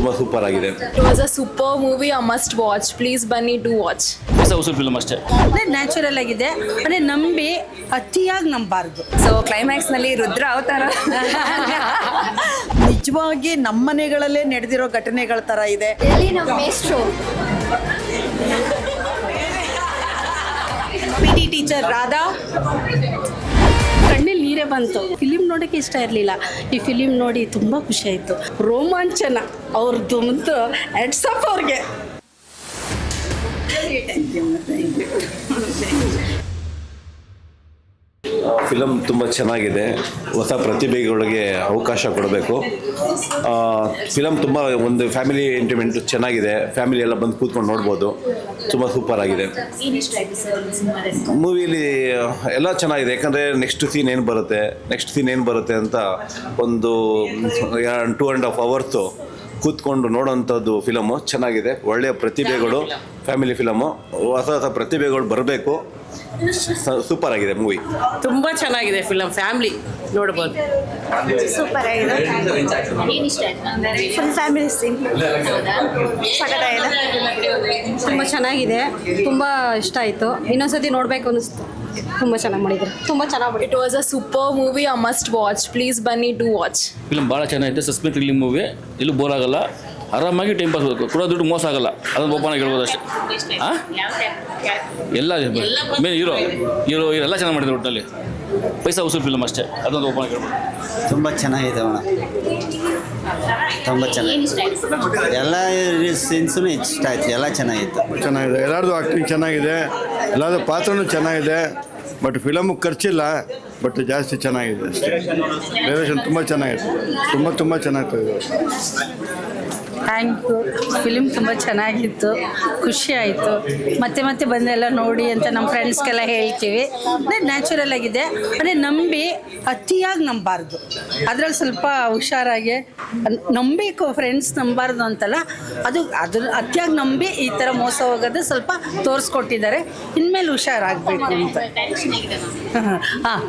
ತುಂಬ ಸೂಪರ್ ಆಗಿದೆ. It was a super movie, a must watch. Please ಬನ್ನಿ do watch. ಹೊಸ ಫಿಲ್ಮ್ ಅಷ್ಟೇ. ನ್ಯಾಚುರಲ್ ಆಗಿದೆ, ಅಂದರೆ ನಂಬಿ ಅತಿಯಾಗಿ ನಂಬಾರ್ದು. ಸೊ ಕ್ಲೈಮ್ಯಾಕ್ಸ್ ನಲ್ಲಿ ರುದ್ರ ಅವತಾರ ನಿಜವಾಗಿ ನಮ್ಮನೆಗಳಲ್ಲೇ ನಡೆದಿರೋ ಘಟನೆಗಳ ತರ ಇದೆ. ಪಿಟಿ ಟೀಚರ್ ರಾಧಾ ಕಣ್ಣಲ್ಲಿ ನೀರೇ ಬಂತು. ಫಿಲಿಮ್ ನೋಡೋಕ್ಕೆ ಇಷ್ಟ ಇರಲಿಲ್ಲ, ಈ ಫಿಲಿಮ್ ನೋಡಿ ತುಂಬ ಖುಷಿ ಆಯಿತು. ರೋಮಾಂಚನ ಅವ್ರದ್ದು ಮತ್ತು ಹೆಡ್ಸಪ್ ಅವ್ರಿಗೆ. ಫಿಲಮ್ ತುಂಬ ಚೆನ್ನಾಗಿದೆ. ಹೊಸ ಪ್ರತಿಭೆಗಳಿಗೆ ಅವಕಾಶ ಕೊಡಬೇಕು. ಫಿಲಮ್ ತುಂಬ ಒಂದು ಫ್ಯಾಮಿಲಿ ಎಂಟರ್ಟೈನ್ಮೆಂಟ್ ಚೆನ್ನಾಗಿದೆ. ಫ್ಯಾಮಿಲಿ ಎಲ್ಲ ಬಂದು ಕೂತ್ಕೊಂಡು ನೋಡ್ಬೋದು. ತುಂಬ ಸೂಪರ್ ಆಗಿದೆ. ಮೂವಿಲಿ ಎಲ್ಲ ಚೆನ್ನಾಗಿದೆ. ಯಾಕಂದರೆ ನೆಕ್ಸ್ಟ್ ಸೀನ್ ಏನು ಬರುತ್ತೆ ಅಂತ ಒಂದು 2.5 hours ಕೂತ್ಕೊಂಡು ನೋಡೋವಂಥದ್ದು ಫಿಲಮು ಚೆನ್ನಾಗಿದೆ. ಒಳ್ಳೆಯ ಪ್ರತಿಭೆಗಳು, ಫ್ಯಾಮಿಲಿ ಫಿಲಮು, ಹೊಸ ಪ್ರತಿಭೆಗಳು ಬರಬೇಕು. ಸೂಪರ್ ಆಗಿದೆ ಮೂವಿ. ತುಂಬ ಚೆನ್ನಾಗಿದೆ ಫಿಲಮ್, ಫ್ಯಾಮಿಲಿ ನೋಡ್ಬೋದು. ಸೂಪರ್ ಆಗಿದೆ. ಫುಲ್ ಫ್ಯಾಮಿಲಿ ಸೀನ್ ತುಂಬ ಚೆನ್ನಾಗಿದೆ, ತುಂಬ ಇಷ್ಟ ಆಯಿತು. ಇನ್ನೊಂದ್ಸತಿ ನೋಡಬೇಕು ಅನ್ನಿಸ್ತು. ತುಂಬ ಚೆನ್ನಾಗಿ ಮಾಡಿದ್ರು, ತುಂಬ ಚೆನ್ನಾಗಿ ಮಾಡಿದ್ರು. It was a super movie, a must watch. Please ಬನ್ನಿ do watch. ಫಿಲ್ಮ್ ಭಾಳ ಚೆನ್ನಾಗಿದೆ. Suspense thrilling movie. ಎಲ್ಲೂ ಬೋರ್ ಆಗಲ್ಲ, ಆರಾಮಾಗಿ ಟೈಮ್ ಪಾಸ್ ಬೇಕು. ಕೊಡೋ ದುಡ್ಡು ಮೋಸ ಆಗಲ್ಲ, ಅದನ್ನು ಓಪನ್ ಆಗಿ ಹೇಳ್ಬೋದು ಅಷ್ಟೇ. ಹಾಂ, ಎಲ್ಲ ಮೇನ್ ಹೀರೋ ಎಲ್ಲ ಚೆನ್ನಾಗಿ ಮಾಡಿದ್ರು. ಒಟ್ಟಿನಲ್ಲಿ ಪೈಸಾ ವಸೂಲ್ ಫಿಲ್ಮ್ ಅಷ್ಟೇ, ಅದೊಂದು ಓಪನ್ ಆಗಿ ಹೇಳ್ಬೋದು. ತುಂಬ ಚೆನ್ನಾಗಿದೆ ಅಣ್ಣ, ತುಂಬ ಚೆನ್ನಾಗಿದೆ. ಎಲ್ಲ ಸೀನ್ಸೂ ಇಷ್ಟ ಆಯ್ತು, ಎಲ್ಲ ಚೆನ್ನಾಗಿತ್ತು. ಚೆನ್ನಾಗಿದೆ, ಎಲ್ಲರದು ಆ್ಯಕ್ಟಿಂಗ್ ಚೆನ್ನಾಗಿದೆ, ಎಲ್ಲರದು ಪಾತ್ರನೂ ಚೆನ್ನಾಗಿದೆ. ಬಟ್ ಫಿಲಮು ಖರ್ಚಿಲ್ಲ, ಬಟ್ ಜಾಸ್ತಿ ಚೆನ್ನಾಗಿದೆ ಅಷ್ಟೇ. ಡೈರೆಕ್ಷನ್ ತುಂಬ ಚೆನ್ನಾಗಿದೆ, ತುಂಬ ಚೆನ್ನಾಗ್ತದೆ. Thank you. ಫಿಲಿಮ್ ತುಂಬ ಚೆನ್ನಾಗಿತ್ತು, ಖುಷಿ ಆಯಿತು. ಮತ್ತೆ ಬಂದೆಲ್ಲ ನೋಡಿ ಅಂತ ನಮ್ಮ ಫ್ರೆಂಡ್ಸ್ಗೆಲ್ಲ ಹೇಳ್ತೀವಿ. ಅಂದರೆ ನ್ಯಾಚುರಲ್ ಆಗಿದೆ, ಅಂದರೆ ನಂಬಿ ಅತಿಯಾಗಿ ನಂಬಾರ್ದು. ಅದರಲ್ಲಿ ಸ್ವಲ್ಪ ಹುಷಾರಾಗಿ ನಂಬೇಕು. ಫ್ರೆಂಡ್ಸ್ ನಂಬಾರ್ದು ಅಂತಲ್ಲ, ಅದ್ರ ಅತಿಯಾಗಿ ನಂಬಿ ಈ ಥರ ಮೋಸ ಹೋಗೋದು ಸ್ವಲ್ಪ ತೋರಿಸ್ಕೊಟ್ಟಿದ್ದಾರೆ. ಇನ್ಮೇಲೆ ಹುಷಾರಾಗಬೇಕು ಅಂತ. ಹಾಂ,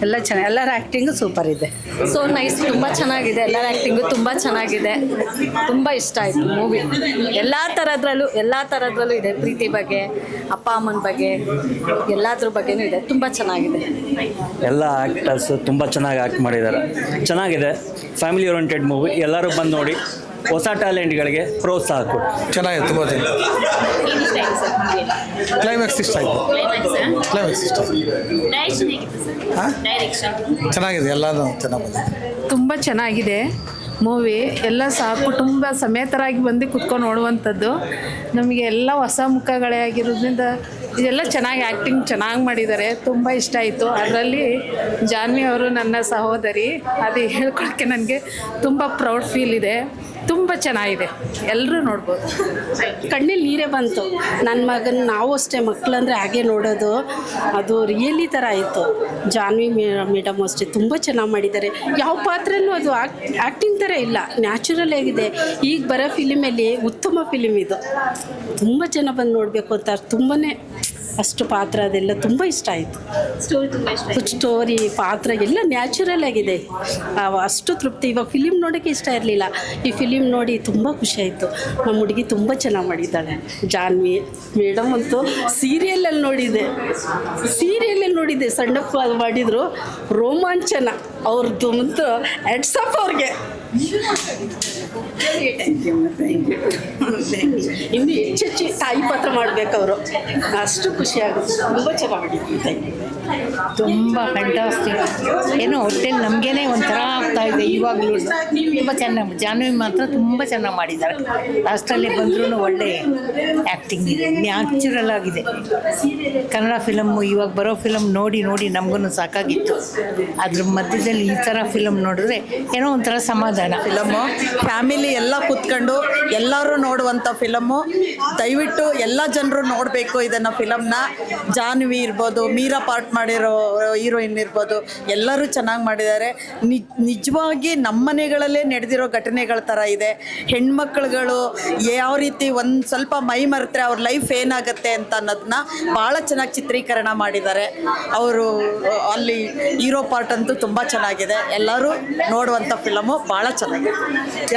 ಎಲ್ಲ ಚೆನ್ನಾಗಿ, ಎಲ್ಲರ ಆ್ಯಕ್ಟಿಂಗು ಸೂಪರ್ ಇದೆ. ಸೊ ನೈಸ್, ತುಂಬ ಚೆನ್ನಾಗಿದೆ. ಎಲ್ಲರ ಆ್ಯಕ್ಟಿಂಗು ತುಂಬ ಚೆನ್ನಾಗಿದೆ. ತುಂಬ ಇಷ್ಟ ಆಯಿತು ಮೂವಿ. ಎಲ್ಲ ಥರದ್ರಲ್ಲೂ ಇದೆ. ಪ್ರೀತಿ ಬಗ್ಗೆ, ಅಪ್ಪ ಅಮ್ಮನ ಬಗ್ಗೆ, ಎಲ್ಲದ್ರ ಬಗ್ಗೆನೂ ಇದೆ. ತುಂಬ ಚೆನ್ನಾಗಿದೆ. ಎಲ್ಲ ಆ್ಯಕ್ಟರ್ಸ್ ತುಂಬ ಚೆನ್ನಾಗಿ ಆ್ಯಕ್ಟ್ ಮಾಡಿದ್ದಾರೆ. ಚೆನ್ನಾಗಿದೆ, ಫ್ಯಾಮಿಲಿ ಓರಿಯೆಂಟೆಡ್ ಮೂವಿ. ಎಲ್ಲರೂ ಬಂದು ನೋಡಿ, ಹೊಸ ಟ್ಯಾಲೆಂಟ್ಗಳಿಗೆ ಪ್ರೋತ್ಸಾಹ ಕೊಡಿ. ಚೆನ್ನಾಗಿದೆ, ತುಂಬ ಕ್ಲೈಮ್ಯಾಕ್ಸ್ ಇಷ್ಟ ಆಯಿತು. ಚೆನ್ನಾಗಿದೆ, ಎಲ್ಲನೂ ಚೆನ್ನಾಗಿದೆ. ತುಂಬ ಚೆನ್ನಾಗಿದೆ ಮೂವಿ. ಎಲ್ಲ ಕುಟುಂಬ ಸಮೇತರಾಗಿ ಬಂದು ಕುತ್ಕೊಂಡು ನೋಡುವಂಥದ್ದು. ನಮಗೆ ಎಲ್ಲ ಹೊಸ ಮುಖಗಳೇ ಆಗಿರೋದ್ರಿಂದ ಇದೆಲ್ಲ ಚೆನ್ನಾಗಿ ಆ್ಯಕ್ಟಿಂಗ್ ಚೆನ್ನಾಗಿ ಮಾಡಿದ್ದಾರೆ. ತುಂಬ ಇಷ್ಟ ಆಯಿತು. ಅದರಲ್ಲಿ ಜಾನ್ವಿ ಅವರು ನನ್ನ ಸಹೋದರಿ, ಅದು ಹೇಳ್ಕೊಳಕ್ಕೆ ನನಗೆ ತುಂಬ ಪ್ರೌಡ್ ಫೀಲ್ ಇದೆ. ತುಂಬ ಚೆನ್ನಾಗಿದೆ, ಎಲ್ಲರೂ ನೋಡ್ಬೋದು. ಕಣ್ಣಲ್ಲಿ ನೀರೇ ಬಂತು. ನನ್ನ ಮಗನ ನಾವು ಅಷ್ಟೇ, ಮಕ್ಕಳಂದರೆ ಹಾಗೆ ನೋಡೋದು, ಅದು ರಿಯಲಿ ಥರ ಆಯಿತು. ಜಾನ್ವಿ ಮೇಡಮ್ ಅಷ್ಟೇ ತುಂಬ ಚೆನ್ನಾಗಿ ಮಾಡಿದ್ದಾರೆ. ಯಾವ ಪಾತ್ರನೂ ಅದು ಆ್ಯಕ್ಟಿಂಗ್ ಥರ ಇಲ್ಲ, ನ್ಯಾಚುರಲ್ ಆಗಿದೆ. ಈಗ ಬರೋ ಫಿಲಿಮಲ್ಲಿ ಉತ್ತಮ ಫಿಲಿಮ್ ಇದು. ತುಂಬ ಜನ ಬಂದು ನೋಡಬೇಕು ಅಂತ, ತುಂಬಾ ಅಷ್ಟು ಪಾತ್ರ ಅದೆಲ್ಲ ತುಂಬ ಇಷ್ಟ ಆಯಿತು. ಸ್ಟೋರಿ, ಪಾತ್ರ ಎಲ್ಲ ನ್ಯಾಚುರಲ್ ಆಗಿದೆ. ಅಷ್ಟು ತೃಪ್ತಿ. ಇವಾಗ ಫಿಲಿಮ್ ನೋಡೋಕ್ಕೆ ಇಷ್ಟ ಇರಲಿಲ್ಲ, ಈ ಫಿಲಿಮ್ ನೋಡಿ ತುಂಬ ಖುಷಿ ಆಯಿತು. ನಮ್ಮ ಹುಡುಗಿ ತುಂಬ ಚೆನ್ನಾಗಿ ಮಾಡಿದ್ದಾಳೆ. ಜಾನ್ವಿ ಮೇಡಮ್ ಅಂತೂ ಸೀರಿಯಲಲ್ಲಿ ನೋಡಿದೆ, ಸಣ್ಣಪ್ಪ ಮಾಡಿದರು. ರೋಮಾಂಚನ ಅವ್ರದ್ದು ಮತ್ತು ಹೆಡ್ಸಪ್ ಅವ್ರಿಗೆ. ಇನ್ನು ಹೆಚ್ಚು ತಾಯಿ ಪಾತ್ರ ಮಾಡಬೇಕು ಅವರು, ಅಷ್ಟು ಖುಷಿ ಆಗುತ್ತೆ. ತುಂಬ ಚೆನ್ನಾಗಿ ತುಂಬ ಫ್ಯಾಂಟಾಸ್ಟಿಕ್. ಏನೋ ಹೊಟ್ಟೆಲಿ ನಮಗೇನೆ ಒಂಥರ ಆಗ್ತಾ ಇದೆ ಇವಾಗಲೂ. ತುಂಬ ಚೆನ್ನಾಗಿ, ಜಾನ್ವಿ ಮಾತ್ರ ತುಂಬ ಚೆನ್ನಾಗಿ ಮಾಡಿದ್ದಾರೆ. ಲಾಸ್ಟಲ್ಲಿ ಬಂದ್ರೂ ಒಳ್ಳೆ ಆ್ಯಕ್ಟಿಂಗ್ ಇದೆ, ನ್ಯಾಚುರಲ್ ಆಗಿದೆ. ಕನ್ನಡ ಫಿಲಮ್ಮು ಇವಾಗ ಬರೋ ಫಿಲಮ್ ನೋಡಿ ನಮಗೂ ಸಾಕಾಗಿತ್ತು. ಅದ್ರ ಮಧ್ಯದಲ್ಲಿ ಈ ಥರ ಫಿಲಮ್ ನೋಡಿದ್ರೆ ಏನೋ ಒಂಥರ ಸಮಾಧಾನ. ಫಿಲಮ್ಮು ಫ್ಯಾಮಿಲಿ ಎಲ್ಲ ಕೂತ್ಕೊಂಡು ಎಲ್ಲರೂ ನೋಡುವಂಥ ಫಿಲಮ್ಮು. ದಯವಿಟ್ಟು ಎಲ್ಲ ಜನರು ನೋಡಬೇಕು ಇದನ್ನು ಫಿಲಮ್ನ. ಜಾನ್ವಿ ಇರ್ಬೋದು, ಮೀರಾ ಪಾರ್ಟ್ ಮಾಡಿರೋ ಹೀರೋಯಿನ್ ಇರ್ಬೋದು, ಎಲ್ಲರೂ ಚೆನ್ನಾಗಿ ಮಾಡಿದ್ದಾರೆ. ನಿಜವಾಗಿ ನಮ್ಮನೆಗಳಲ್ಲೇ ನಡೆದಿರೋ ಘಟನೆಗಳ ಥರ ಇದೆ. ಹೆಣ್ಮಕ್ಳುಗಳು ಯಾವ ರೀತಿ ಒಂದು ಸ್ವಲ್ಪ ಮೈ ಮರೆತರೆ ಅವ್ರ ಲೈಫ್ ಏನಾಗುತ್ತೆ ಅಂತ ಅನ್ನೋದನ್ನ ಭಾಳ ಚೆನ್ನಾಗಿ ಚಿತ್ರೀಕರಣ ಮಾಡಿದ್ದಾರೆ ಅವರು. ಅಲ್ಲಿ ಹೀರೋ ಪಾರ್ಟ್ ಅಂತೂ ತುಂಬ ಚೆನ್ನಾಗಿ ಚೆನ್ನಾಗಿದೆ. ಎಲ್ಲರೂ ನೋಡುವಂಥ ಫಿಲಮು ಭಾಳ ಚೆನ್ನಾಗಿದೆ.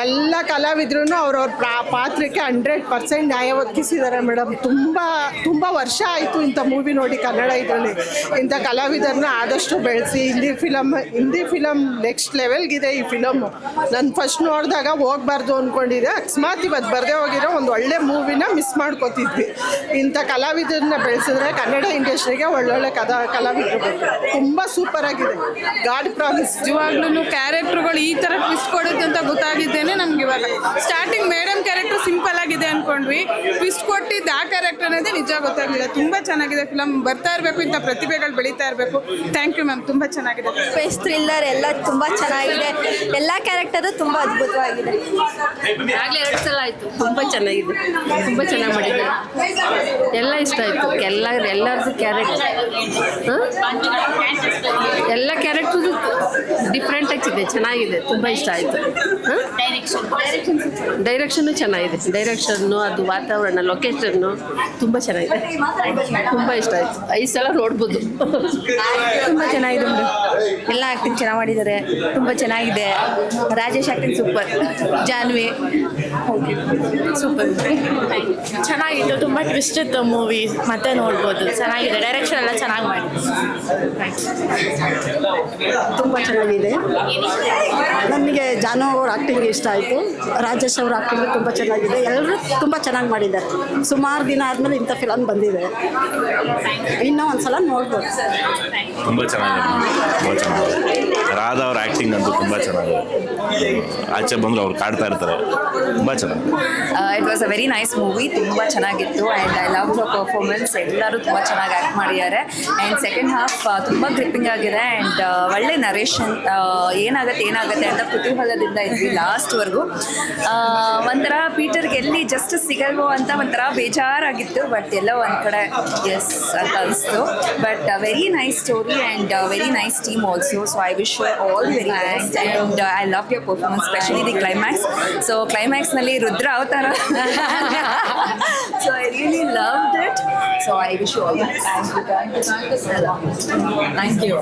ಎಲ್ಲ ಕಲಾವಿದ್ರು ಅವ್ರವ್ರ ಪಾತ್ರಕ್ಕೆ 100% ನ್ಯಾಯ ಒದಗಿಸಿದ್ದಾರೆ ಮೇಡಮ್. ತುಂಬ ವರ್ಷ ಆಯಿತು ಇಂಥ ಮೂವಿ ನೋಡಿ ಕನ್ನಡ ಇದರಲ್ಲಿ. ಇಂಥ ಕಲಾವಿದರನ್ನ ಆದಷ್ಟು ಬೆಳೆಸಿ ಹಿಂದಿ ಫಿಲಮ್ ನೆಕ್ಸ್ಟ್ ಲೆವೆಲ್ಗಿದೆ ಈ ಫಿಲಮ್ಮು. ನಾನು ಫಸ್ಟ್ ನೋಡಿದಾಗ ಹೋಗ್ಬಾರ್ದು ಅಂದ್ಕೊಂಡಿದ್ದೆ. ಅಕಸ್ಮಾತ್ ಇವತ್ತು ಬರದೇ ಹೋಗಿರೋ ಒಂದು ಒಳ್ಳೆ ಮೂವಿನ ಮಿಸ್ ಮಾಡ್ಕೋತಿದ್ವಿ. ಇಂಥ ಕಲಾವಿದರನ್ನ ಬೆಳೆಸಿದ್ರೆ ಕನ್ನಡ ಇಂಡಸ್ಟ್ರಿಗೆ ಒಳ್ಳೊಳ್ಳೆ ಕಲಾವಿದರು ಬೇಕು. ತುಂಬ ಸೂಪರ್ ಆಗಿದೆ. God promise. ನಿಜವಾಗ್ಲೂ ಕ್ಯಾರೆಕ್ಟರ್ಗಳು ಈ ಥರ ಟ್ವಿಸ್ಟ್ ಕೊಡುತ್ತೆ ಅಂತ ಗೊತ್ತಾಗಿದ್ದೇನೆ ನಮ್ಗೆ ಇವಾಗ. ಸ್ಟಾರ್ಟಿಂಗ್ ಮೇಡಮ್ ಕ್ಯಾರೆಕ್ಟರ್ ಸಿಂಪಲ್ ಆಗಿದೆ ಅಂದ್ಕೊಂಡ್ವಿ, ಟ್ವಿಸ್ಟ್ ಕೊಟ್ಟಿದ್ದು ಆ ಕ್ಯಾರೆಕ್ಟರ್ ಅನ್ನೋದೇ ನಿಜ ಗೊತ್ತಾಗಲಿಲ್ಲ. ತುಂಬ ಚೆನ್ನಾಗಿದೆ ಫಿಲಮ್. ಬರ್ತಾ ಇರಬೇಕು, ಇಂಥ ಪ್ರತಿಭೆಗಳು ಬೆಳೀತಾ ಇರಬೇಕು. ಥ್ಯಾಂಕ್ ಯು ಮ್ಯಾಮ್, ತುಂಬ ಚೆನ್ನಾಗಿದೆ. ಸ್ಪೇಸ್ ಥ್ರಿಲ್ಲರ್ ಎಲ್ಲ ತುಂಬ ಚೆನ್ನಾಗಿದೆ. ಎಲ್ಲ ಕ್ಯಾರೆಕ್ಟರು ತುಂಬ ಅದ್ಭುತವಾಗಿದೆ. ಆಗಲೇ 2 ಸಲ ಆಯಿತು. ತುಂಬ ಚೆನ್ನಾಗಿದೆ, ತುಂಬ ಚೆನ್ನಾಗಿ ಮಾಡಿದ್ದಾರೆ. ಎಲ್ಲ ಇಷ್ಟ ಆಯಿತು. ಎಲ್ಲರದ್ದು ಕ್ಯಾರೆಕ್ಟರ್, ಎಲ್ಲ ಕ್ಯಾರೆಕ್ಟರ್ದು ಡಿಫ್ರೆಂಟ್ ಆಗಿದೆ, ಚೆನ್ನಾಗಿದೆ. ತುಂಬ ಇಷ್ಟ ಆಯಿತು. ಡೈರೆಕ್ಷನ್ನು ಚೆನ್ನಾಗಿದೆ. ಡೈರೆಕ್ಷನ್ನು, ಅದು ವಾತಾವರಣ, ಲೊಕೇಶನ್ನು ತುಂಬ ಚೆನ್ನಾಗಿದೆ. ತುಂಬ ಇಷ್ಟ ಆಯಿತು. 5 ಸಲ ನೋಡ್ಬೋದು. ತುಂಬ ಚೆನ್ನಾಗಿದೆ ಮೇಡಮ್. ಎಲ್ಲ ಆ್ಯಕ್ಟಿಂಗ್ ಚೆನ್ನಾಗಿ ಮಾಡಿದ್ದಾರೆ. ತುಂಬ ಚೆನ್ನಾಗಿದೆ. Rajesh acting super. Janhvi super. ಚೆನ್ನಾಗಿತ್ತು. ತುಂಬ ಟ್ವಿಸ್ಟ್ ಇತ್ತು ಮೂವಿ. ಮತ್ತೆ ನೋಡ್ಬೋದು. ಚೆನ್ನಾಗಿದೆ. ಡೈರೆಕ್ಷನ್ ಎಲ್ಲ ಚೆನ್ನಾಗಿ ಮಾಡಿ. ತುಂಬ ಚೆನ್ನಾಗಿದೆ. ನಮಗೆ ಜಾನು ಅವ್ರ ಆ್ಯಕ್ಟಿಂಗ್ ಇಷ್ಟ ಆಯಿತು. ರಾಜೇಶ್ ಅವ್ರ ಆ್ಯಕ್ಟಿಂಗ್ ತುಂಬ ಚೆನ್ನಾಗಿದೆ. ಎಲ್ಲರೂ ತುಂಬ ಚೆನ್ನಾಗಿ ಮಾಡಿದ್ದಾರೆ. ಸುಮಾರು ದಿನ ಆದಮೇಲೆ ಇಂಥ ಫಿಲಮ್ ಬಂದಿದೆ. ಇನ್ನೂ ಒಂದು ಸಲ ನೋಡ್ಬೋದು. ತುಂಬ ಚೆನ್ನಾಗಿದೆ. ರಾಧಾ ಅವ್ರ ಆ್ಯಕ್ಟಿಂಗ್ ಅಂತೂ ತುಂಬ ಚೆನ್ನಾಗಿದೆ. ಆಚೆ ಬಂದರು ಅವ್ರು ಕಾಡ್ತಾ ಇರ್ತಾರೆ. ತುಂಬ ಚೆನ್ನಾಗಿದೆ. It was a very nice movie. ತುಂಬ ಚೆನ್ನಾಗಿತ್ತು. And I love the performance. ಎಲ್ಲರೂ ತುಂಬ ಚೆನ್ನಾಗಿ ಆ್ಯಕ್ಟ್ ಮಾಡಿದ್ದಾರೆ. ಆ್ಯಂಡ್ ಸೆಕೆಂಡ್ ಹಾಫ್ ತುಂಬ ಗ್ರಿಪ್ಪಿಂಗ್ ಆಗಿದೆ. ಆ್ಯಂಡ್ ಒಳ್ಳೆ ನರೇಷನ್. ಏನಾಗುತ್ತೆ ಅಂತ ಕುತೂಹಲದಿಂದ ಇದ್ವಿ ಲಾಸ್ಟ್ವರೆಗೂ. ಒಂಥರ ಪೀಟರ್ಗೆ ಎಲ್ಲಿ ಜಸ್ಟಿಸ್ ಸಿಗಲ್ವೋ ಅಂತ ಒಂಥರ ಬೇಜಾರಾಗಿತ್ತು. ಬಟ್ ಎಲ್ಲೋ ಒಂದು ಕಡೆ ಎಸ್ ಅಂತ ಅನಿಸ್ತು. But very nice story and very nice team also. So I wish all very nice. And I love your performance, specially the climax. So ಕ್ಲೈಮ್ಯಾಕ್ಸ್ನಲ್ಲಿ ರುದ್ರ ಅವತಾರ. So I really loved it. So I wish you all thank you.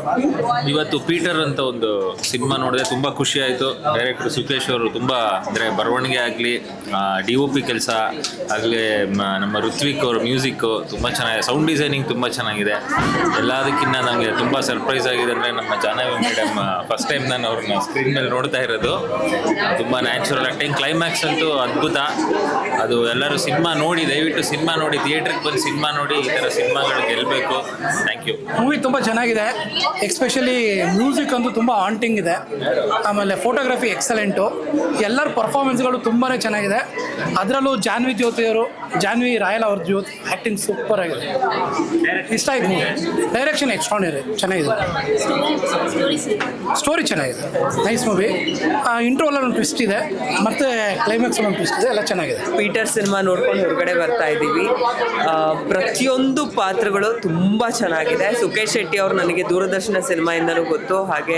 ಇವತ್ತು Peter ಅಂತ ಒಂದು cinema ನೋಡಿದೆ, ತುಂಬ ಖುಷಿ ಆಯಿತು. ಡೈರೆಕ್ಟರ್ ಸುಖೇಶ್ ಅವರು ತುಂಬ ಅಂದರೆ ಬರವಣಿಗೆ ಆಗಲಿ, DOP ಕೆಲಸ ಆಗಲಿ, ನಮ್ಮ ಋತ್ವಿಕ್ ಅವ್ರ ಮ್ಯೂಸಿಕ್ಕು ತುಂಬ ಚೆನ್ನಾಗಿದೆ. ಸೌಂಡ್ ಡಿಸೈನಿಂಗ್ ತುಂಬ ಚೆನ್ನಾಗಿದೆ. ಎಲ್ಲದಕ್ಕಿಂತ ನನಗೆ ತುಂಬ ಸರ್ಪ್ರೈಸ್ ಆಗಿದೆ ಅಂದರೆ ನಮ್ಮ ಜಾಹ್ನವಿ ಮೇಡಮ್ ಫಸ್ಟ್ ಟೈಮ್ ನಾನು ಅವ್ರನ್ನ ಸ್ಕ್ರೀನ್ ಮೇಲೆ ನೋಡ್ತಾ ಇರೋದು. ತುಂಬ ನ್ಯಾಚುರಲ್ ಆ್ಯಕ್ಟಿಂಗ್. ಕ್ಲೈಮ್ಯಾಕ್ಸ್ ಅಂತೂ ಅದ್ಭುತ. ಅದು ಎಲ್ಲರೂ ಸಿನಿಮಾ ನೋಡಿ, ದಯವಿಟ್ಟು ಸಿನಿಮಾ ನೋಡಿ, ಥಿಯೇಟ್ರಿಗೆ ಬಂದು ಸಿನಿಮಾ ನೋಡಿ. ಈ ಥರ ಸಿನಿಮಾಗಳು ಗೆಲ್ಲಬೇಕು. Thank you. ಮೂವಿ ತುಂಬ ಚೆನ್ನಾಗಿದೆ. ಎಕ್ಸ್ಪೆಷಲಿ ಮ್ಯೂಸಿಕ್ ಅಂತೂ ತುಂಬ ಹಾಂಟಿಂಗ್ ಇದೆ. ಆಮೇಲೆ ಫೋಟೋಗ್ರಫಿ ಎಕ್ಸಲೆಂಟು. ಎಲ್ಲರ ಪರ್ಫಾರ್ಮೆನ್ಸ್ಗಳು ತುಂಬಾ ಚೆನ್ನಾಗಿದೆ. ಅದರಲ್ಲೂ ಜಾನ್ವಿ ರಾಯಲ್ ಅವ್ರ ಆ್ಯಕ್ಟಿಂಗ್ ಸೂಪರ್ ಆಗಿದೆ. ಇಷ್ಟ ಆಯ್ತು ಮೂವಿ. ಡೈರೆಕ್ಷನ್ ಎಕ್ಸ್ಟ್ರಾರ್ಡಿನರಿ ಚೆನ್ನಾಗಿದೆ. ಸ್ಟೋರಿ ಚೆನ್ನಾಗಿದೆ. Nice movie. ಇಂಟ್ರೋಲ್ ಒಂದು ಟ್ವಿಸ್ಟ್ ಇದೆ, ಮತ್ತು ಕ್ಲೈಮ್ಯಾಕ್ಸ್ ಒಂದು ಟ್ವಿಸ್ಟ್ ಇದೆ. ಎಲ್ಲ ಚೆನ್ನಾಗಿದೆ. ಪೀಟರ್ ಸಿನಿಮಾ ನೋಡ್ಕೊಂಡು ಹೊರಗಡೆ ಬರ್ತಾ ಇದ್ದೀವಿ. ಪ್ರತಿಯೊಂದು ಪಾತ್ರಗಳು ತುಂಬ ಚೆನ್ನಾಗಿದೆ. ಸುಖೇಶ್ ಶೆಟ್ಟಿ ಅವರು ನನಗೆ ದೂರದರ್ಶನ ಸಿನಿಮಾಯಿಂದಲೂ ಗೊತ್ತು. ಹಾಗೆ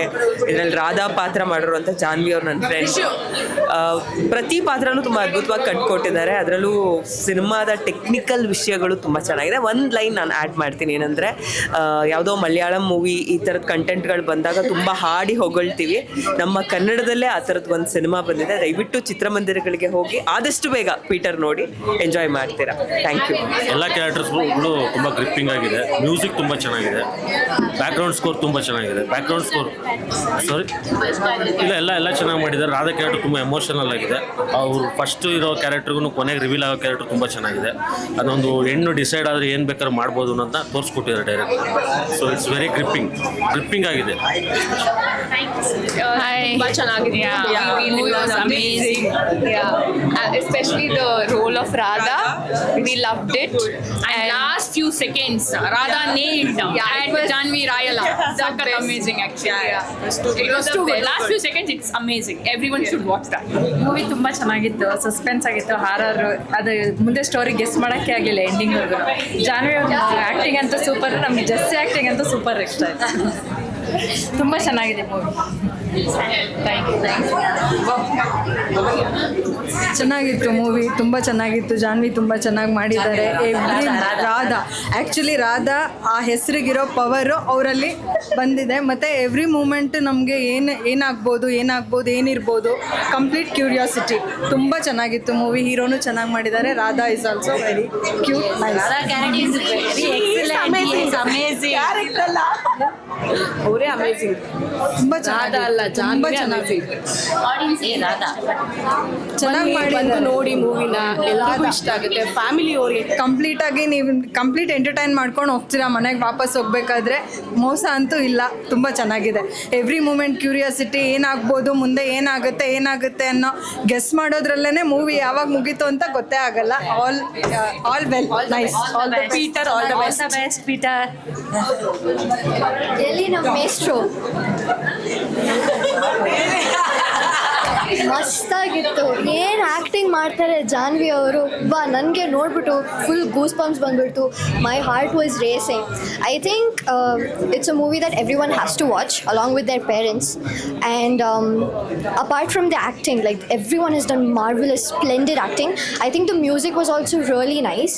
ಇದರಲ್ಲಿ ರಾಧಾ ಪಾತ್ರ ಮಾಡಿರುವಂಥ ಜಾನ್ವಿ ಅವ್ರು ನನ್ನ ಫ್ರೆಂಡ್. ಪ್ರತಿ ಪಾತ್ರನೂ ತುಂಬ ಅದ್ಭುತವಾಗಿ ಕಟ್ಕೊಟ್ಟಿದ್ದಾರೆ. ಅದರಲ್ಲೂ ಸಿನಿಮಾದ ಟೆಕ್ನಿಕಲ್ ವಿಷಯಗಳು ತುಂಬ ಚೆನ್ನಾಗಿದೆ. ಒಂದು ಲೈನ್ ನಾನು ಆ್ಯಡ್ ಮಾಡ್ತೀನಿ. ಏನಂದರೆ ಯಾವುದೋ ಮಲಯಾಳಂ ಮೂವಿ ಈ ಥರದ ಕಂಟೆಂಟ್ಗಳು ಬಂದಾಗ ತುಂಬ ಹಾಡಿ ಹೊಗಳ್ತೀವಿ. ನಮ್ಮ ಕನ್ನಡದಲ್ಲೇ ಆ ಥರದ್ದು ಒಂದು ಸಿನಿಮಾ ಬಂದಿದೆ. ದಯವಿಟ್ಟು ಚಿತ್ರಮಂದಿರಗಳಿಗೆ ಹೋಗಿ ಆದಷ್ಟು ಬೇಗ ಪೀಟರ್ ನೋಡಿ ಎಂಜಾಯ್ ಮಾಡ್ತೀರಾ. Thank you. ಎಲ್ಲ ಕ್ಯಾರೆಕ್ಟರ್ಸ್ಗಳು ತುಂಬ ಗ್ರಿಪ್ಪಿಂಗ್ ಆಗಿದೆ. ಮ್ಯೂಸಿಕ್ ತುಂಬ ಚೆನ್ನಾಗಿದೆ. ಬ್ಯಾಕ್ಗ್ರೌಂಡ್ ಸ್ಕೋರ್ ತುಂಬ ಚೆನ್ನಾಗಿದೆ. ಎಲ್ಲ ಚೆನ್ನಾಗಿ ಮಾಡಿದ್ದಾರೆ. ರಾಧಾ ಕ್ಯಾರೆಕ್ಟರ್ ತುಂಬ ಎಮೋಷನಲ್ ಆಗಿದೆ. ಅವ್ರು ಫಸ್ಟ್ ಇರೋ ಕ್ಯಾರೆಕ್ಟರ್ಗೂ ಕೊನೆಗೆ ರಿವೀಲ್ ಆಗೋ ಕ್ಯಾರೆಕ್ಟರ್ ತುಂಬ ಚೆನ್ನಾಗಿದೆ. ಅದೊಂದು ಹೆಣ್ಣು ಡಿಸೈಡ್ ಆದರೆ ಏನು ಬೇಕಾದ್ರೂ ಮಾಡ್ಬೋದು ಅಂತ ತೋರಿಸ್ಕೊಟ್ಟಿದ್ದಾರೆ director. So it's very gripping ಆಗಿದೆ. ತುಂಬ ಚೆನ್ನಾಗಿದೆ. Especially the role of Radha, we loved it. And last few seconds, Radha nailed and Janvi Rayala. That's amazing actually. It was the last few seconds. It's amazing. Everyone should watch that. Movie ತುಂಬ ಚೆನ್ನಾಗಿತ್ತು. Suspense ಆಗಿತ್ತು, horror. ಅದು ಮುಂದೆ story guess ಮಾಡೋಕ್ಕೆ ಆಗಲಿಲ್ಲ ಎಂಡಿಂಗ್ವರೆಗೂ. ಜಾನ್ವಿ ಅವ್ರ acting ಅಂತೂ super. ನಮಗೆ ಜಸ್ಸಿ ಆ್ಯಕ್ಟಿಂಗ್ ಅಂತೂ ಸೂಪರ್ ಇಷ್ಟ ಆಯಿತು. ತುಂಬ ಚೆನ್ನಾಗಿದೆ ಮೂವಿ. ಚೆನ್ನಾಗಿತ್ತು ಮೂವಿ, ತುಂಬ ಚೆನ್ನಾಗಿತ್ತು. ಜಾನ್ವಿ ತುಂಬ ಚೆನ್ನಾಗಿ ಮಾಡಿದ್ದಾರೆ. ರಾಧಾ ಆ್ಯಕ್ಚುಲಿ ರಾಧಾ ಆ ಹೆಸರಿಗಿರೋ ಪವರು ಅವರಲ್ಲಿ ಬಂದಿದೆ. ಮತ್ತು ಎವ್ರಿ ಮೂಮೆಂಟ್ ನಮಗೆ ಏನಾಗ್ಬೋದು ಏನಿರ್ಬೋದು ಕಂಪ್ಲೀಟ್ ಕ್ಯೂರಿಯಾಸಿಟಿ. ತುಂಬ ಚೆನ್ನಾಗಿತ್ತು ಮೂವಿ. ಹೀರೋನು ಚೆನ್ನಾಗಿ ಮಾಡಿದ್ದಾರೆ. Radha is also very cute, nice. ಅವರೇ ಅಮೇಝಿಂಗ್, ತುಂಬ ಚೆನ್ನಾಗಿ ಚೆನ್ನಾಗಿ ಮಾಡಿ ನೋಡಿ ಮೂವಿನ ಎಲ್ಲರಿಗೂ ಇಷ್ಟ ಆಗುತ್ತೆ. ಫ್ಯಾಮಿಲಿ ಓರಿಯೆಂಟ್ ಕಂಪ್ಲೀಟಾಗಿ ನೀವು ಕಂಪ್ಲೀಟ್ ಎಂಟರ್ಟೈನ್ ಮಾಡ್ಕೊಂಡು ಹೋಗ್ತೀರಾ ಮನೆಗೆ ವಾಪಸ್ ಹೋಗ್ಬೇಕಾದ್ರೆ. ಮೋಸ ಅಂತೂ ಇಲ್ಲ, ತುಂಬ ಚೆನ್ನಾಗಿದೆ. ಎವ್ರಿ ಮೂಮೆಂಟ್ ಕ್ಯೂರಿಯಾಸಿಟಿ, ಏನಾಗ್ಬೋದು ಮುಂದೆ ಏನಾಗುತ್ತೆ ಅನ್ನೋ ಗೆಸ್ ಮಾಡೋದ್ರಲ್ಲೇ ಮೂವಿ ಯಾವಾಗ ಮುಗೀತು ಅಂತ ಗೊತ್ತೇ ಆಗಲ್ಲ. All well, nice. All the Peter, all the best Peter. ಎಲ್ಲಿ ನಮ್ಮ ಮೇಸ್ಟ್ರು ಮಸ್ತಾಗಿತ್ತು. ಏನು ಆ್ಯಕ್ಟಿಂಗ್ ಮಾಡ್ತಾರೆ ಜಾನ್ವಿ ಅವರು. ನನಗೆ ನೋಡ್ಬಿಟ್ಟು ಫುಲ್ ಗೂಸ್ ಬಂಪ್ಸ್ ಬಂದ್ಬಿಟ್ಟು my heart was racing. I think it's a movie that everyone has to watch along with their parents. And apart from the acting, like everyone has done marvellous splendid acting. I think the music was also really nice.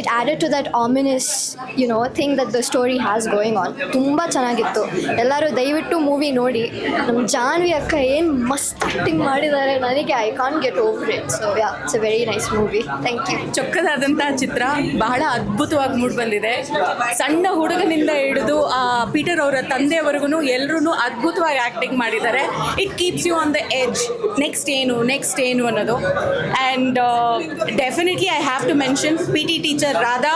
It added to that ominous thing that the story has going on. ತುಂಬ ಚೆನ್ನಾಗಿತ್ತು. ಎಲ್ಲರೂ ದಯವಿಟ್ಟು movie ನೋಡಿ. ನಮ್ಮ ಜಾನ್ವಿ ಅಕ್ಕ ಏನು ಮಸ್ತ್ acting ಮಾಡಿದ್ದಾರೆ. ನನಗೆ I can't get over it. So yeah, it's a very nice movie. Thank you. ಚೊಕ್ಕದಾದಂಥ ಚಿತ್ರ ಬಹಳ ಅದ್ಭುತವಾಗಿ ಮೂಡಿ ಬಂದಿದೆ. ಸಣ್ಣ ಹುಡುಗನಿಂದ ಹಿಡಿದು ಪೀಟರ್ ಅವರ ತಂದೆಯವರೆಗೂ ಎಲ್ಲರೂ ಅದ್ಭುತವಾಗಿ ಆ್ಯಕ್ಟಿಂಗ್ ಮಾಡಿದ್ದಾರೆ. It keeps you on the edge. Next ಏನು ಅನ್ನೋದು. And definitely I have to mention PT teacher Radha.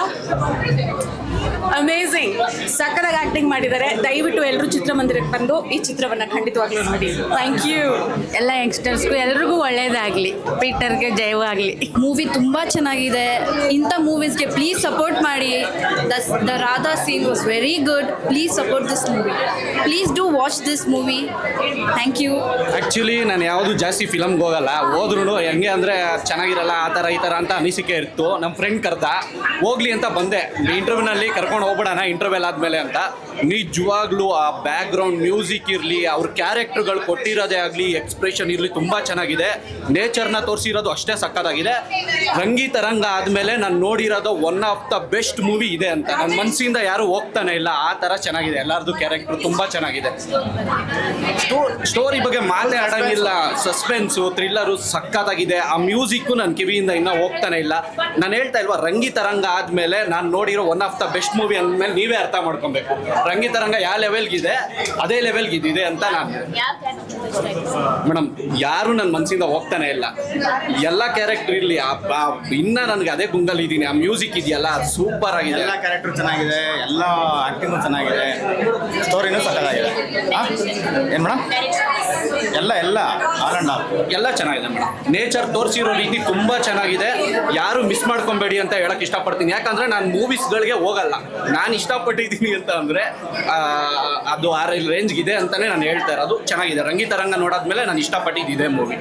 Amazing, ಸಕ್ಕತ್ತಾಗಿ ಆ್ಯಕ್ಟಿಂಗ್ ಮಾಡಿದ್ದಾರೆ. ದಯವಿಟ್ಟು ಎಲ್ಲರೂ ಚಿತ್ರಮಂದಿರಕ್ಕೆ ಬಂದು ಈ ಚಿತ್ರವನ್ನು ಖಂಡಿತವಾಗ್ಲೂ ನೋಡಿ. Thank you. ಎಲ್ಲ ಯಂಗ್ಸ್ಟರ್ಸ್ಗೂ ಎಲ್ರಿಗೂ ಒಳ್ಳೇದಾಗಲಿ. ಪೀಟರ್ಗೆ ಜಯವಾಗಲಿ. ಮೂವಿ ತುಂಬ ಚೆನ್ನಾಗಿದೆ. ಇಂಥ ಮೂವೀಸ್ಗೆ ಪ್ಲೀಸ್ ಸಪೋರ್ಟ್ ಮಾಡಿ. The Radha scene was very good. Please support this movie. Please do watch this movie. Thank you. Actually ನಾನು ಯಾವುದು ಜಾಸ್ತಿ ಫಿಲಮ್ಗೆ ಹೋಗಲ್ಲ. ಹೋದ್ರೂ ಹೆಂಗೆ ಅಂದರೆ ಚೆನ್ನಾಗಿರಲ್ಲ ಆ ಥರ ಈ ಥರ ಅಂತ ಅನಿಸಿಕೆ ಇತ್ತು. ನಮ್ಮ ಫ್ರೆಂಡ್ ಕರ್ದ ಹೋಗ್ಲಿ ಅಂತ ಬಂದೆ. ಇಂಟರ್ವ್ಯೂನಲ್ಲಿ ಕರ್ಕೊಂಡು ಹೋಗ್ಬಿಡೋಣ ಇಂಟರ್ವ್ಯೂಲ್ ಆದಮೇಲೆ ಅಂತ. ನಿಜವಾಗ್ಲೂ ಆ ಬ್ಯಾಕ್ಗ್ರೌಂಡ್ ಮ್ಯೂಸಿಕ್ ಇರಲಿ, ಅವ್ರ ಕ್ಯಾರೆಕ್ಟರ್ಗಳು ಕೊಟ್ಟಿರೋದೇ ಆಗಲಿ, ಎಕ್ಸ್ಪ್ರೆಷನ್ ಇರಲಿ, ತುಂಬ ಚೆನ್ನಾಗಿದೆ. ನೇಚರ್ನ ತೋರಿಸಿರೋದು ಅಷ್ಟೇ ಸಕ್ಕತ್ತಾಗಿದೆ. ರಂಗಿತರಂಗ ಆದಮೇಲೆ ನಾನು ನೋಡಿರೋದು one of the best movie ಇದೆ ಅಂತ ನನ್ನ ಮನಸ್ಸಿಂದ ಯಾರೂ ಹೋಗ್ತಾನೆ ಇಲ್ಲ. ಆ ಥರ ಚೆನ್ನಾಗಿದೆ. ಎಲ್ಲರದ್ದು ಕ್ಯಾರೆಕ್ಟರ್ ತುಂಬ ಚೆನ್ನಾಗಿದೆ. ಸ್ಟೋರಿ ಬಗ್ಗೆ ಮಾತೇ ಆಡೋಂಗಿಲ್ಲ. ಸಸ್ಪೆನ್ಸು, ಥ್ರಿಲ್ಲರು ಸಕ್ಕತ್ತಾಗಿದೆ. ಆ ಮ್ಯೂಸಿಕ್ಕು ನನ್ನ ಕಿವಿಯಿಂದ ಇನ್ನೂ ಹೋಗ್ತಾನೆ ಇಲ್ಲ. ನಾನು ಹೇಳ್ತಾ ಇಲ್ವಾ, ರಂಗಿತರಂಗ ಆದಮೇಲೆ ನಾನು ನೋಡಿರೋ one of the best movie ಅಂದಮೇಲೆ ನೀವೇ ಅರ್ಥ ಮಾಡ್ಕೊಬೇಕು. ರಂಗಿತರಂಗ ಯಾವ ಲೆವೆಲ್ಗಿದೆ ಅದೇ ಲೆವೆಲ್ಗಿದಿದೆ ಅಂತ ನಾನು ಮೇಡಮ್ ಯಾರು ನನ್ನ ಮನಸ್ಸಿಂದ ಹೋಗ್ತಾನೆ ಇಲ್ಲ. ಎಲ್ಲ ಕ್ಯಾರೆಕ್ಟರ್ ಇರಲಿ, ಇನ್ನ ನನಗೆ ಅದೇ ಗುಂಗಲ್ಲಿ ಇದ್ದೀನಿ. ಆ ಮ್ಯೂಸಿಕ್ ಇದೆಯಲ್ಲ ಸೂಪರ್ ಆಗಿದೆ. ಎಲ್ಲ ಕ್ಯಾರೆಕ್ಟರ್ ಚೆನ್ನಾಗಿದೆ, ಎಲ್ಲ ಆ್ಯಕ್ಟಿಂಗು ಚೆನ್ನಾಗಿದೆ, ಸ್ಟೋರಿನೂ ಸಕ್ಕತ್ತಾಗಿದೆ. ಏನು ಮೇಡಮ್? ಎಲ್ಲ ಆಲ್ ಆ್ಯಂಡ್ ಆಲ್ ಎಲ್ಲ ಚೆನ್ನಾಗಿದೆ ಮೇಡಮ್. ನೇಚರ್ ತೋರಿಸಿರೋ ರೀತಿ ತುಂಬ ಚೆನ್ನಾಗಿದೆ. ಯಾರು ಮಿಸ್ ಮಾಡ್ಕೊಬೇಡಿ ಅಂತ ಹೇಳಕ್ ಇಷ್ಟಪಡ್ತೀನಿ. ಯಾಕಂದ್ರೆ ನಾನು ಮೂವೀಸ್ಗಳಿಗೆ ಹೋಗಲ್ಲ. ನಾನು ಇಷ್ಟಪಟ್ಟಿದ್ದೀನಿ ಅಂತ ಅಂದರೆ ಅದು ಆ ರೇಂಜ್ಗಿದೆ ಅಂತಲೇ ನಾನು ಹೇಳ್ತಾ ಇರೋದು. ಚೆನ್ನಾಗಿದೆ. ರಂಗಿತರಂಗ ನೋಡಾದ್ಮೇಲೆ ನಾನು ಇಷ್ಟಪಟ್ಟಿದ್ದಿದೆ ಮೂವಿ.